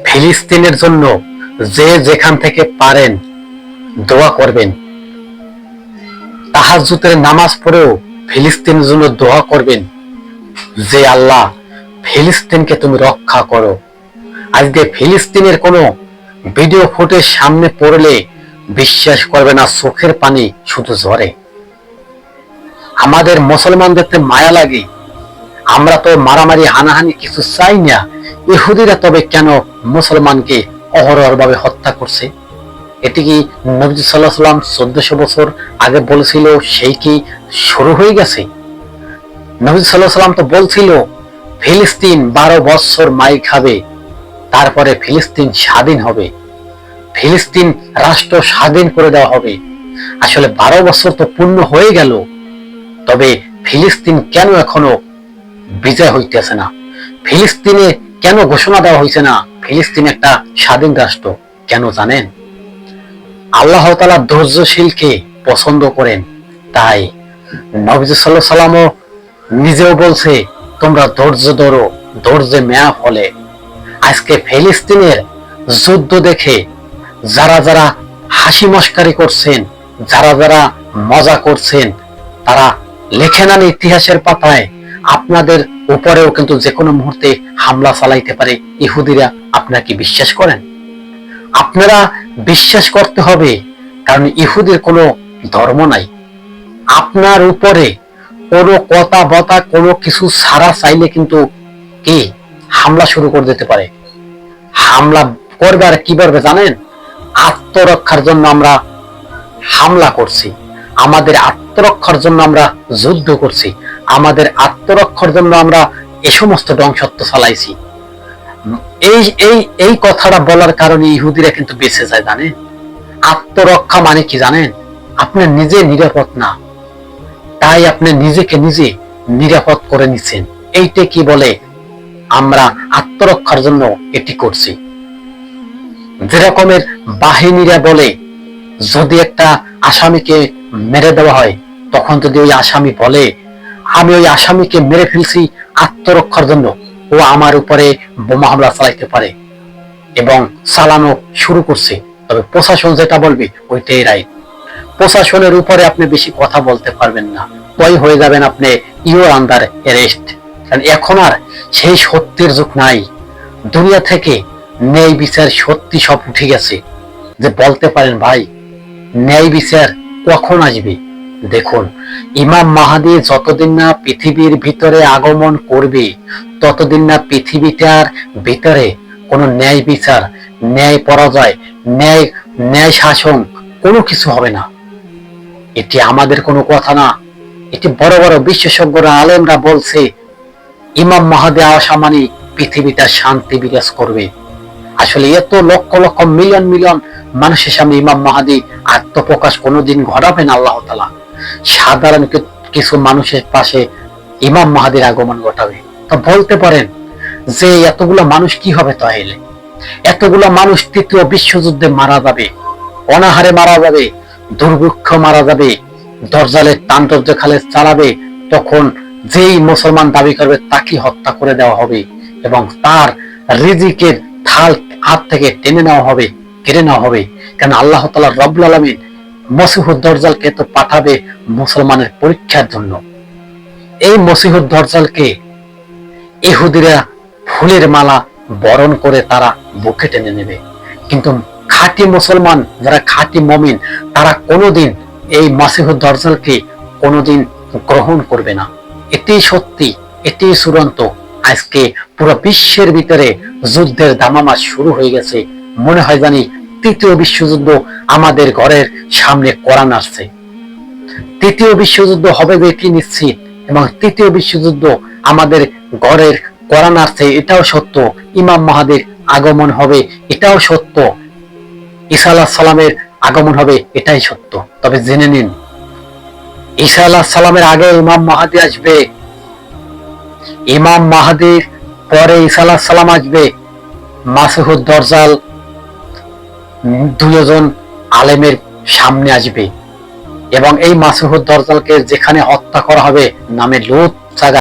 ফিলিস্তিনের জন্য যে যেখান থেকে পারেন দোয়া করবেন। তাহাজ্জুদের নামাজ পড়েও ফিলিস্তিনের জন্য দোয়া করবেন যে আল্লাহ ফিলিস্তিনকে তুমি রক্ষা করো। আজকে ফিলিস্তিনের কোনো ভিডিও ফুটেজ সামনে পড়লে বিশ্বাস করবে না, চোখের পানি শুধু ঝরে। আমাদের মুসলমানদের মায়া লাগে, আমরা তো মারামারি হানাহানি কিছু চাই না, ইহুদিরা তবে কেন মুসলমানকে অহরহ ভাবে হত্যা করছে? এটি কি নবী সাল্লাল্লাহু আলাইহি ওয়াসাল্লাম 1400 বছর আগে বলেছিল সেই কি শুরু হয়ে গেছে? নবী সাল্লাল্লাহু আলাইহি ওয়াসাল্লাম তো বলছিল ফিলিস্তিন 12 বছর মাই খাবে, তারপরে ফিলিস্তিন স্বাধীন হবে, ফিলিস্তিন রাষ্ট্র স্বাধীন করে দেওয়া হবে। আসলে 12 বছর তো পূর্ণ হয়ে গেল, তবে ফিলিস্তিন কেন এখনো বিজয় হইতেছে না? ফিলিস্তিনে কেন ঘোষণা দেওয়া হয়েছে না ফিলিস্তিন একটা স্বাধীন রাষ্ট্র? কেন জানেন? আল্লাহ তাআলা ধৈর্যশীলকে পছন্দ করেন, তাই নবী সাল্লাল্লাহু আলাইহি ওয়াসাল্লামও নিজেও বলছে তোমরা ধৈর্য ধরো, ধৈর্যে মেয়া ফলে। আজকে ফিলিস্তিনের যুদ্ধ দেখে যারা যারা হাসি মস্কারি করছেন, যারা যারা মজা করছেন, তারা লেখে নেন ইতিহাসের পাতায় আপনাদের উপরেও কিন্তু যে কোনো মুহূর্তে হামলা চালাইতে পারে ইহুদিরা। আপনারা কি বিশ্বাস করেন? আপনারা বিশ্বাস করতে হবে, কারণ ইহুদির কোনো ধর্ম নাই। আপনার উপরে কোনো কথা বতা কোনো কিছু ছাড়া চাইলে কিন্তু কি হামলা শুরু করে দিতে পারে। হামলা করবে আর কি করবে জানেন? আত্মরক্ষার জন্য আমরা হামলা করছি, আমাদের আত্মরক্ষার জন্য আমরা যুদ্ধ করছি, আমাদের আত্মরক্ষার জন্য আমরা এ সমস্ত ধ্বংসত্ব চালাইছি। এই এই এই কথাটা বলার কারণে ইহুদিরা কিন্তু বেঁচে যায়। জানেন আত্মরক্ষা মানে কি জানেন? আপনি নিজে নিরাপদ না, তাই আপনি নিজেকে নিজে নিরাপদ করে নিচ্ছেন। এইটা কি বলে আমরা আত্মরক্ষার জন্য এটি করছি। যেরকমের বাহিনীরা বলে যদি একটা আসামিকে মেরে দেওয়া হয়, তখন যদি ওই আসামি বলে আমি ওই আসামিকে মেরে ফেলছি আত্মরক্ষার জন্য, ও আমার উপরে বোমা হামলা চালাইতে পারে এবং চালানো শুরু করছে, তবে প্রশাসন যেটা বলবে ওইটাই রাইট। প্রশাসনের উপরে আপনি বেশি কথা বলতে পারবেন না, ওই হয়ে যাবেন আপনি ইউর আন্ডার অ্যারেস্ট। কারণ এখন আর সেই সত্যের যুগ নাই, দুনিয়া থেকে ন্যায় বিচার সত্যি সব উঠে গেছে। যে বলতে পারেন ভাই ন্যায় বিচার কখন আসবে? দেখুন, ইমাম মাহদী যতদিন না পৃথিবীর ভিতরে আগমন করবে, ততদিন না পৃথিবীটার ভিতরে কোনো ন্যায় বিচার, ন্যায় পরাজয়, ন্যায় শাসন কোনো কিছু হবে না। এটি আমাদের কোনো কথা না, এটি বড় বড় বিশেষজ্ঞরা আলেমরা বলছে। ইমাম মাহদী আসা মানে পৃথিবীটা শান্তি বিরাজ করবে। আসলে এত লক্ষ লক্ষ মিলিয়ন মিলিয়ন মানুষের সামনে ইমাম মাহদী আত্মপ্রকাশ কোনোদিন ঘটাবেন আল্লাহ তাআলা। সাধারণ কিছু মানুষের পাশে ইমাম মাহদীর আগমন ঘটাবে। তো বলতে পারেন যে এতগুলো মানুষ কি হবে? তাহলে এতগুলো মানুষ তৃতীয় বিশ্বযুদ্ধে মারা যাবে, অনাহারে মারা যাবে, দুর্ভিক্ষ মারা যাবে, দরজালের তাণ্ডব খালে চালাবে, তখন যেই মুসলমান দাবি করবে তাকে হত্যা করে দেওয়া হবে এবং তার রিজিকের থাল হাত থেকে টেনে নেওয়া হবে, কেড়ে নেওয়া হবে। কারণ আল্লাহ তাআলা রব্বুল আলামিন মসিহুদ দজ্জালকে তো পাঠাবে মুসলমানের পরীক্ষার জন্য। এই মসিহুদ দজ্জালকে ইহুদিরা ফুলের মালা বরণ করে তারা বুকে টেনে নেবে, কিন্তু খাঁটি মুসলমান যারা খাঁটি মুমিন তারা কোনোদিন এই মসিহুদ দজ্জালকে কোনোদিন গ্রহণ করবে না। এটি সত্যি, এটি চূড়ান্ত। আজকে পুরো বিশ্বের ভিতরে যুদ্ধের দামামা শুরু হয়ে গেছে। মনে হয় জানি তৃতীয় বিশ্বযুদ্ধ আমাদের ঘরের সামনে কোরআন আসছে। তৃতীয় বিশ্বযুদ্ধ হবে এটি নিশ্চিত, এবং তৃতীয় বিশ্বযুদ্ধ আমাদের ঘরের কোরআন আসছে এটাও সত্য। ইমাম মাহদীর আগমন হবে এটাও সত্য, ঈসা আলাইহিস সালামের আগমন হবে এটাই সত্য। তবে জেনে নিন ঈসা আলাইহিস সালামের আগে ইমাম মাহদী আসবে, ইমাম মাহদীর পরে ঈসা আলাইহিস সালাম আসবে। মসিহুদ দজ্জাল দুইজন আলেমের সামনে আসবে এবং এই মসিহুদ দজ্জালকে যেখানে হত্যা করা হবে নামে লুত জায়গা